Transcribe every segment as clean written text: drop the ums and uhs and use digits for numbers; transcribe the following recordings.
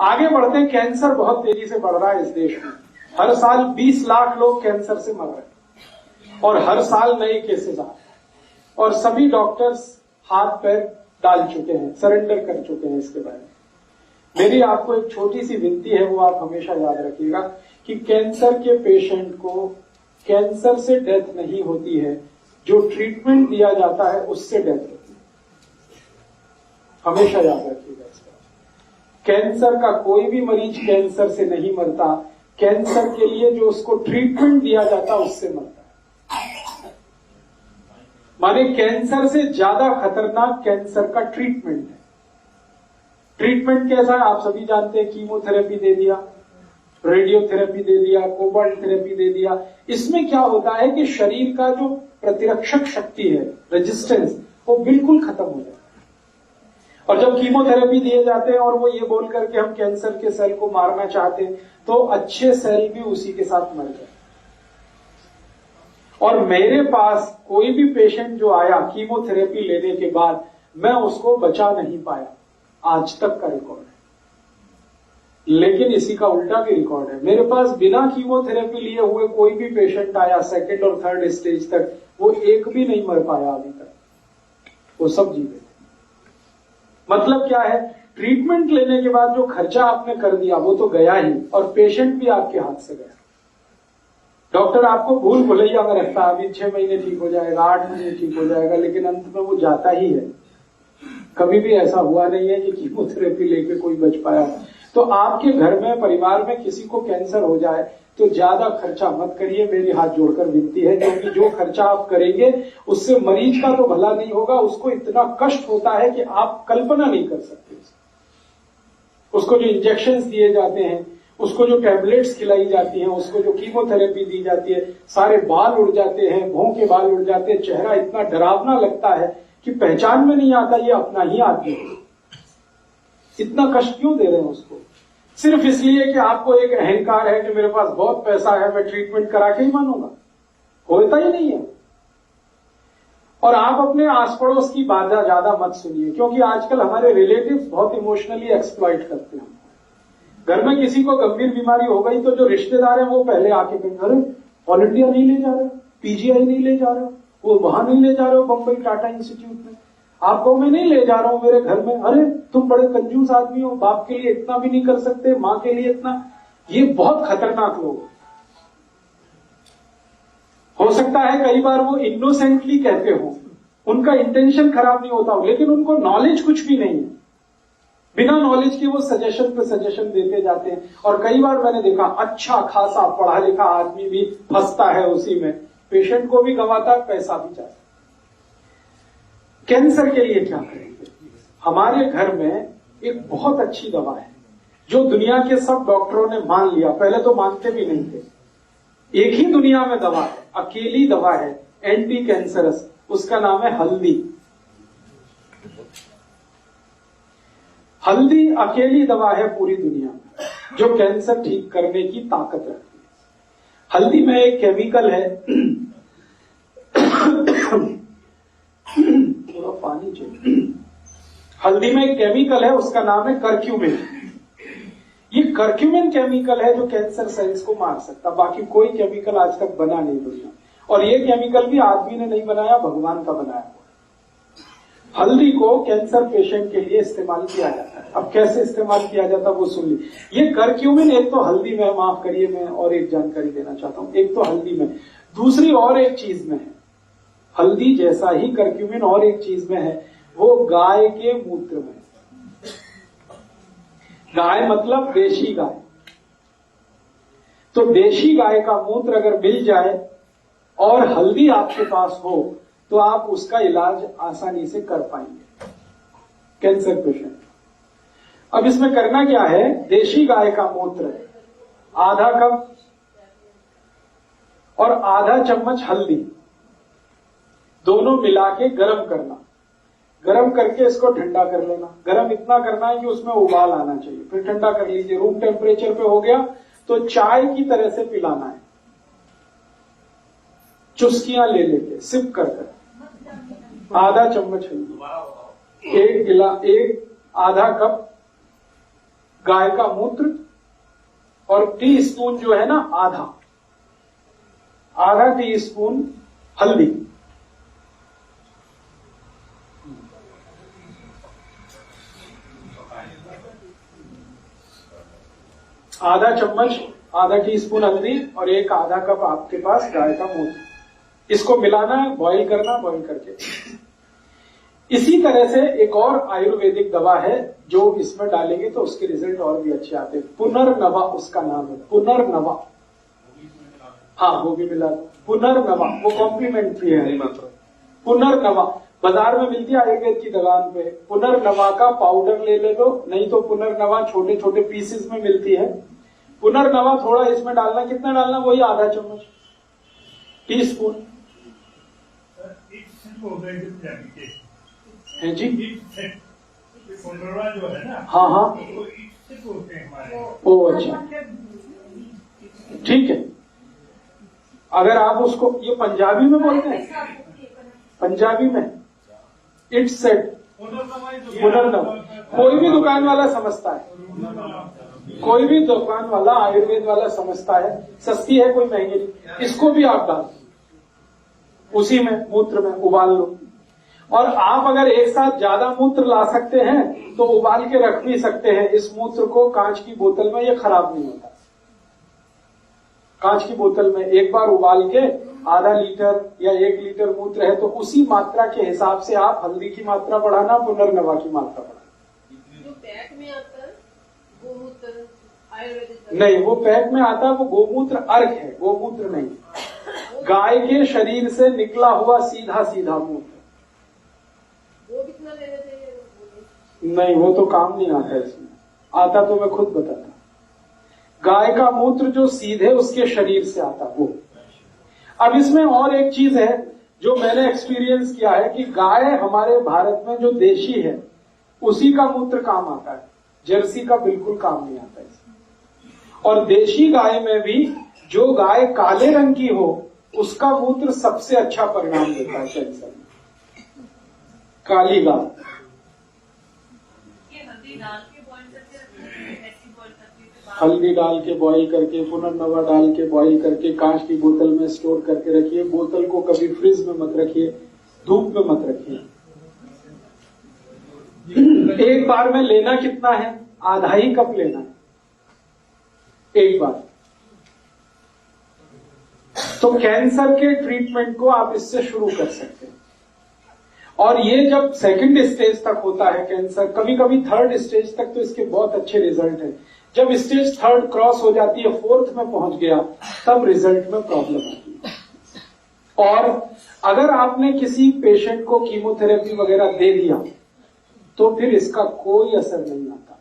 आगे बढ़ते हैं, कैंसर बहुत तेजी से बढ़ रहा है इस देश में। हर साल 20 लाख लोग कैंसर से मर रहे हैं और हर साल नए केसेस आ रहे हैं और सभी डॉक्टर्स हाथ पैर डाल चुके हैं, सरेंडर कर चुके हैं इसके बारे में। मेरी आपको एक छोटी सी विनती है, वो आप हमेशा याद रखिएगा कि कैंसर के पेशेंट को कैंसर से डेथ नहीं होती है, जो ट्रीटमेंट दिया जाता है उससे डेथ होती है। हमेशा याद रखिएगा इसका। कैंसर का कोई भी मरीज कैंसर से नहीं मरता, कैंसर के लिए जो उसको ट्रीटमेंट दिया जाता है उससे मरता है। माने कैंसर से ज्यादा खतरनाक कैंसर का ट्रीटमेंट है। ट्रीटमेंट कैसा है आप सभी जानते हैं, कीमोथेरेपी दे दिया, रेडियोथेरेपी दे दिया, कोबाल्ट थेरेपी दे दिया। इसमें क्या होता है कि शरीर का जो प्रतिरक्षक शक्ति है, रेजिस्टेंस, वो बिल्कुल खत्म हो जाता है। और जब कीमोथेरेपी दिए जाते हैं और वो ये बोल करके हम कैंसर के सेल को मारना चाहते हैं, तो अच्छे सेल भी उसी के साथ मर गए। और मेरे पास कोई भी पेशेंट जो आया कीमोथेरेपी लेने के बाद, मैं उसको बचा नहीं पाया, आज तक का रिकॉर्ड है। लेकिन इसी का उल्टा भी रिकॉर्ड है। मेरे पास बिना कीमोथेरेपी लिए हुए कोई भी पेशेंट आया सेकंड और थर्ड स्टेज तक, वो एक भी नहीं मर पाया अभी तक, वो सब जीवे थे। मतलब क्या है, ट्रीटमेंट लेने के बाद जो खर्चा आपने कर दिया वो तो गया ही, और पेशेंट भी आपके हाथ से गया। डॉक्टर आपको भूल भुलैया में रखता है, अभी 6 महीने ठीक हो जाएगा, 8 महीने ठीक हो जाएगा, लेकिन अंत में वो जाता ही है। कभी भी ऐसा हुआ नहीं है कि कीमोथेरेपी लेके कोई बच पाया। तो आपके घर में, परिवार में किसी को कैंसर हो जाए तो ज्यादा खर्चा मत करिए, मेरी हाथ जोड़कर विनती है, क्योंकि जो खर्चा आप करेंगे उससे मरीज का तो भला नहीं होगा, उसको इतना कष्ट होता है कि आप कल्पना नहीं कर सकते। उसको जो इंजेक्शंस दिए जाते हैं, उसको जो टैबलेट्स खिलाई जाती हैं, उसको जो कीमोथेरेपी दी जाती है, सारे बाल उड़ जाते हैं, भौं के बाल उड़ जाते हैं, चेहरा इतना डरावना लगता है कि पहचान में नहीं आता ये अपना ही आदमी है। इतना कष्ट क्यों दे रहे हैं उसको? सिर्फ इसलिए कि आपको एक अहंकार है कि मेरे पास बहुत पैसा है, मैं ट्रीटमेंट करा के ही मानूंगा। होता ही नहीं है। और आप अपने आस पड़ोस की बातें ज्यादा मत सुनिए, क्योंकि आजकल हमारे रिलेटिव्स बहुत इमोशनली एक्सप्लॉइट करते हैं। घर में किसी को गंभीर बीमारी हो गई तो जो रिश्तेदार हैं वो पहले आके कहेंगे, अरे ऑल इंडिया नहीं ले जा रहे, पीजीआई नहीं ले जा रहे, वो वहां नहीं ले जा रहे हो, बंबई टाटा इंस्टीट्यूट में, आपको मैं नहीं ले जा रहा हूं मेरे घर में। अरे तुम बड़े कंजूस आदमी हो, बाप के लिए इतना भी नहीं कर सकते, मां के लिए इतना। ये बहुत खतरनाक लोग। हो सकता है कई बार वो इनोसेंटली कहते हो, उनका इंटेंशन खराब नहीं होता हो, लेकिन उनको नॉलेज कुछ भी नहीं है। बिना नॉलेज के वो सजेशन पे सजेशन देते जाते हैं। और कई बार मैंने देखा अच्छा खासा पढ़ा लिखा आदमी भी फंसता है उसी में, पेशेंट को भी गंवाता, पैसा भी जाता। कैंसर के लिए क्या करेंगे? हमारे घर में एक बहुत अच्छी दवा है जो दुनिया के सब डॉक्टरों ने मान लिया, पहले तो मानते भी नहीं थे। एक ही दुनिया में दवा है, अकेली दवा है, एंटी कैंसरस, उसका नाम है हल्दी। हल्दी अकेली दवा है पूरी दुनिया में जो कैंसर ठीक करने की ताकत रखती है। हल्दी में एक केमिकल है, थोड़ा पानी चाहिए। हल्दी में एक केमिकल है, उसका नाम है करक्यूमिन। ये करक्यूमिन केमिकल है जो कैंसर सेल्स को मार सकता, बाकी कोई केमिकल आज तक बना नहीं दुनिया। और ये केमिकल भी आदमी ने नहीं बनाया, भगवान का बनाया। हल्दी को कैंसर पेशेंट के लिए इस्तेमाल किया जाता है। अब कैसे इस्तेमाल किया जाता है वो सुन लीजिए। ये करक्यूमिन एक तो हल्दी में, माफ करिए मैं और एक जानकारी देना चाहता हूं, एक तो हल्दी में, दूसरी और एक चीज में है। हल्दी जैसा ही करक्यूमिन और एक चीज में है, वो गाय के मूत्र में। गाय मतलब देशी गाय। तो देशी गाय का मूत्र अगर मिल जाए और हल्दी आपके पास हो तो आप उसका इलाज आसानी से कर पाएंगे कैंसर पेशेंट। अब इसमें करना क्या है, देशी गाय का मूत्र आधा कप और आधा चम्मच हल्दी दोनों मिला के गर्म करना। गर्म करके इसको ठंडा कर लेना। गर्म इतना करना है कि उसमें उबाल आना चाहिए, फिर ठंडा कर लीजिए। रूम टेम्परेचर पे हो गया तो चाय की तरह से पिलाना है, चुस्कियां ले लेके सिप कर आधा चम्मच हल्दी, एक आधा कप गाय का मूत्र, और टी स्पून जो है ना आधा टी स्पून हल्दी, आधा चम्मच, आधा टी स्पून हल्दी और एक आधा कप आपके पास गाय का मूत्र, इसको मिलाना है, बॉईल करना, बॉईल करके। इसी तरह से एक और आयुर्वेदिक दवा है जो इसमें डालेंगे तो उसके रिजल्ट और भी अच्छे आते हैं। पुनर्नवा उसका नाम है, पुनर्नवा। हाँ, वो भी मिला, पुनर्नवा, वो कॉम्प्लीमेंट्री है मात्र। पुनर्नवा बाजार में मिलती है आयुर्वेद की दुकान पे। पुनर्नवा का पाउडर ले लो, नहीं तो पुनर्नवा छोटे छोटे पीसेस में मिलती है। पुनर्नवा थोड़ा इसमें डालना, कितना डालना, वही आधा चम्मच, टी स्पून है जी। जो है ना, हाँ हाँ, ओ अच्छा, ठीक है। अगर आप उसको, ये पंजाबी में बोलते हैं, पंजाबी में इट्स सेट, पुनर्नवा, कोई भी दुकान वाला समझता है, कोई भी दुकान वाला आयुर्वेद वाला समझता है, सस्ती है, कोई महंगी नहीं। इसको भी आप डाल, उसी में मूत्र में उबाल लो। और आप अगर एक साथ ज्यादा मूत्र ला सकते हैं तो उबाल के रख भी सकते हैं इस मूत्र को कांच की बोतल में, ये खराब नहीं होता। कांच की बोतल में एक बार उबाल के आधा लीटर या 1 लीटर मूत्र है तो उसी मात्रा के हिसाब से आप हल्दी की मात्रा बढ़ाना, पुनर्नवा की मात्रा बढ़ाना। जो पैक में आता है गोमूत्र आयुर्वेदिक नहीं, वो पैक में आता है, वो गोमूत्र अर्क है, गोमूत्र नहीं। गाय के शरीर से निकला हुआ सीधा सीधा मूत्र, वो कितना लेना चाहिए? नहीं, वो तो काम नहीं आता इसमें। आता तो मैं खुद बताता। गाय का मूत्र जो सीधे उसके शरीर से आता वो। अब इसमें और एक चीज है जो मैंने एक्सपीरियंस किया है कि गाय हमारे भारत में जो देशी है उसी का मूत्र काम आता है, जर्सी का बिल्कुल काम नहीं आता इसमें। और देशी गाय में भी जो गाय काले रंग की हो उसका मूत्र सबसे अच्छा परिणाम देता है कैंसर में। काली गाय हल्दी डाल के बॉईल करके, पुनर्नवा डाल के बॉईल करके कांच की बोतल में स्टोर करके रखिए। बोतल को कभी फ्रिज में मत रखिए, धूप में मत रखिए। एक बार में लेना कितना है, आधा ही कप लेना है एक बार। तो कैंसर के ट्रीटमेंट को आप इससे शुरू कर सकते हैं। और ये जब सेकंड स्टेज तक होता है कैंसर, कभी कभी थर्ड स्टेज तक तो इसके बहुत अच्छे रिजल्ट हैं। जब स्टेज थर्ड क्रॉस हो जाती है, फोर्थ में पहुंच गया, तब रिजल्ट में प्रॉब्लम आती है। और अगर आपने किसी पेशेंट को कीमोथेरेपी वगैरह दे दिया तो फिर इसका कोई असर नहीं आता।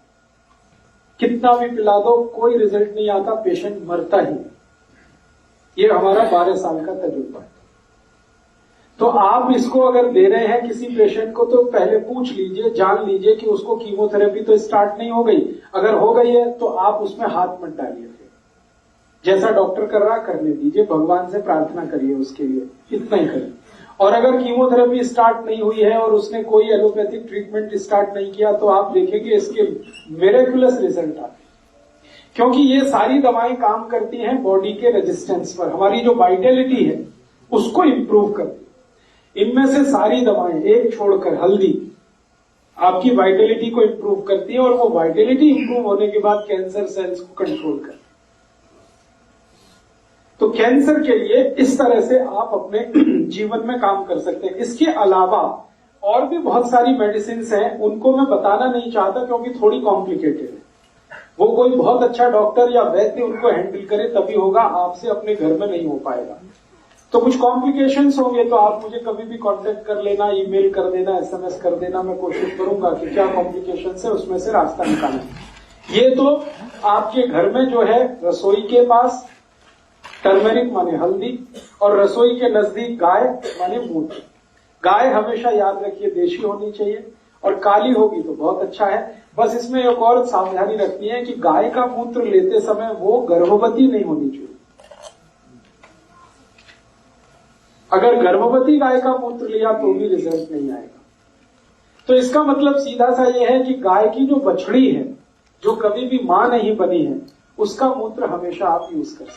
कितना भी पिला दो कोई रिजल्ट नहीं आता, पेशेंट मरता ही। ये हमारा 12 साल का तजुर्बा है। तो आप इसको अगर दे रहे हैं किसी पेशेंट को तो पहले पूछ लीजिए, जान लीजिए कि उसको कीमोथेरेपी तो स्टार्ट नहीं हो गई। अगर हो गई है तो आप उसमें हाथ मत डालिए, जैसा डॉक्टर कर रहा करने दीजिए, भगवान से प्रार्थना करिए उसके लिए, इतना ही करिए। और अगर कीमोथेरेपी स्टार्ट नहीं हुई है और उसने कोई एलोपैथिक ट्रीटमेंट स्टार्ट नहीं किया तो आप देखेंगे इसके मिरेकुलस रिजल्ट आते हैं। क्योंकि ये सारी दवाएं काम करती हैं बॉडी के रेजिस्टेंस पर, हमारी जो वाइटलिटी है उसको इंप्रूव करती है। इनमें से सारी दवाएं एक छोड़कर हल्दी आपकी वाइटलिटी को इंप्रूव करती है और वो वाइटलिटी इंप्रूव होने के बाद कैंसर सेल्स को कंट्रोल करती है। तो कैंसर के लिए इस तरह से आप अपने जीवन में काम कर सकते हैं। इसके अलावा और भी बहुत सारी मेडिसिन हैं, उनको मैं बताना नहीं चाहता क्योंकि थोड़ी कॉम्प्लिकेटेड है। वो कोई बहुत अच्छा डॉक्टर या वैद्य उनको हैंडल करे तभी होगा, आपसे अपने घर में नहीं हो पाएगा। तो कुछ कॉम्प्लिकेशंस होंगे तो आप मुझे कभी भी कांटेक्ट कर लेना, ईमेल कर देना, एसएमएस कर देना। मैं कोशिश करूंगा कि क्या कॉम्प्लिकेशंस है उसमें से रास्ता निकालना। ये तो आपके घर में जो है रसोई के पास टर्मेरिक माने हल्दी और रसोई के नजदीक गाय माने मूत्र। गाय हमेशा याद रखिए देशी होनी चाहिए और काली होगी तो बहुत अच्छा है। बस इसमें एक और सावधानी रखनी है कि गाय का मूत्र लेते समय वो गर्भवती नहीं होनी चाहिए। अगर गर्भवती गाय का मूत्र लिया तो भी रिजल्ट नहीं आएगा। तो इसका मतलब सीधा सा ये है कि गाय की जो बछड़ी है जो कभी भी मां नहीं बनी है, उसका मूत्र हमेशा आप यूज कर सकते हैं।